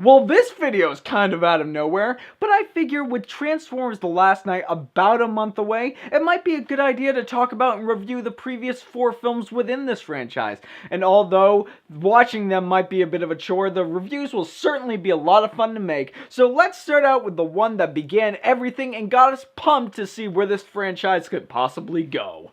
Well, this video is kind of out of nowhere, but I figure with Transformers The Last Night about a month away, it might be a good idea to talk about and review the previous 4 films within this franchise. And although watching them might be a bit of a chore, the reviews will certainly be a lot of fun to make. So let's start out with the one that began everything and got us pumped to see where this franchise could possibly go.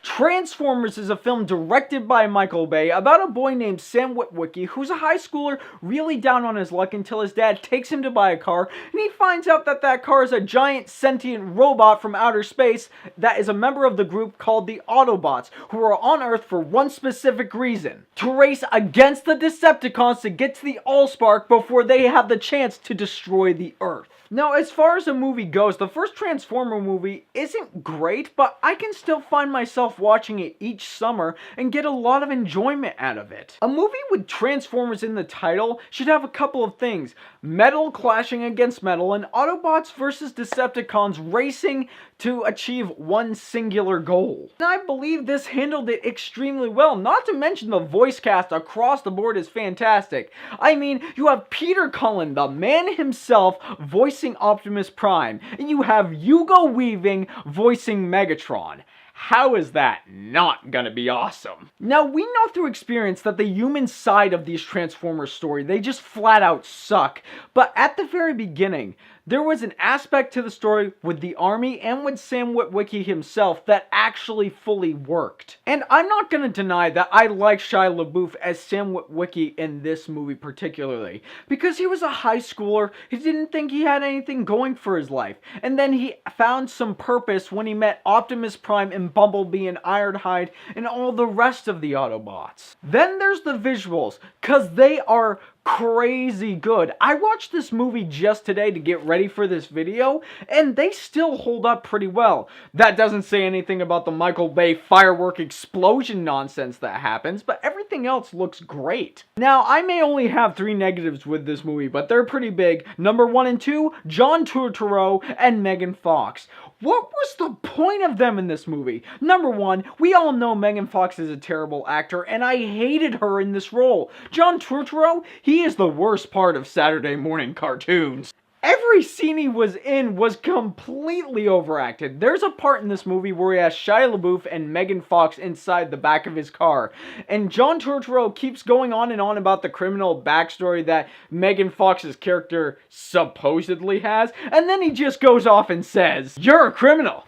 Transformers is a film directed by Michael Bay about a boy named Sam Witwicky who's a high schooler really down on his luck until his dad takes him to buy a car and he finds out that that car is a giant sentient robot from outer space that is a member of the group called the Autobots, who are on Earth for one specific reason: to race against the Decepticons to get to the Allspark before they have the chance to destroy the Earth. Now, as far as the movie goes, the first Transformer movie isn't great, but I can still find myself watching it each summer and get a lot of enjoyment out of it. A movie with Transformers in the title should have a couple of things: metal clashing against metal and Autobots versus Decepticons racing to achieve one singular goal. And I believe this handled it extremely well, not to mention the voice cast across the board is fantastic. I mean, you have Peter Cullen, the man himself, voicing Optimus Prime, and you have Hugo Weaving voicing Megatron. How is that not gonna be awesome? Now, we know through experience that the human side of these Transformers story, they just flat out suck. But at the very beginning, there was an aspect to the story with the army and with Sam Witwicky himself that actually fully worked. And I'm not gonna deny that I like Shia LaBeouf as Sam Witwicky in this movie particularly, because he was a high schooler, he didn't think he had anything going for his life, and then he found some purpose when he met Optimus Prime and Bumblebee and Ironhide and all the rest of the Autobots. Then there's the visuals, cause they are crazy good. I watched this movie just today to get ready for this video, and they still hold up pretty well. That doesn't say anything about the Michael Bay firework explosion nonsense that happens, but everything else looks great. Now, I may only have 3 negatives with this movie, but they're pretty big. Number 1 and 2, John Turturro and Megan Fox. What was the point of them in this movie? Number 1, we all know Megan Fox is a terrible actor, and I hated her in this role. John Turturro, he is the worst part of Saturday morning cartoons. Every scene he was in was completely overacted. There's a part in this movie where he has Shia LaBeouf and Megan Fox inside the back of his car, and John Turturro keeps going on and on about the criminal backstory that Megan Fox's character supposedly has, and then he just goes off and says, "You're a criminal.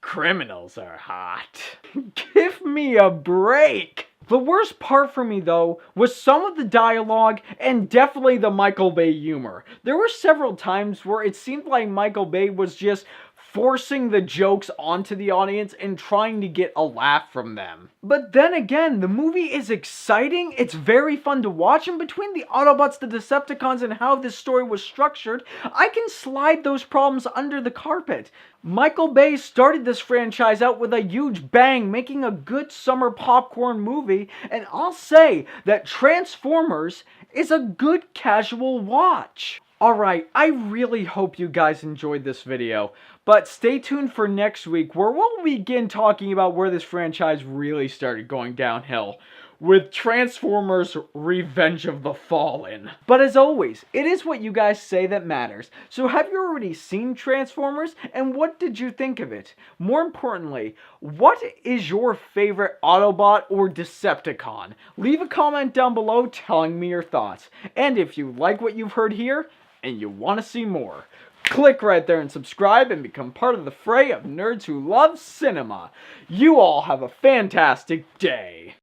Criminals are hot." Give me a break. The worst part for me, though, was some of the dialogue and definitely the Michael Bay humor. There were several times where it seemed like Michael Bay was just forcing the jokes onto the audience and trying to get a laugh from them. But then again, the movie is exciting, it's very fun to watch, and between the Autobots, the Decepticons, and how this story was structured, I can slide those problems under the carpet. Michael Bay started this franchise out with a huge bang, making a good summer popcorn movie, and I'll say that Transformers is a good casual watch. Alright, I really hope you guys enjoyed this video, but stay tuned for next week where we'll begin talking about where this franchise really started going downhill, with Transformers Revenge of the Fallen. But as always, it is what you guys say that matters. So have you already seen Transformers, and what did you think of it? More importantly, what is your favorite Autobot or Decepticon? Leave a comment down below telling me your thoughts. And if you like what you've heard here, and you want to see more, click right there and subscribe and become part of the fray of nerds who love cinema. You all have a fantastic day.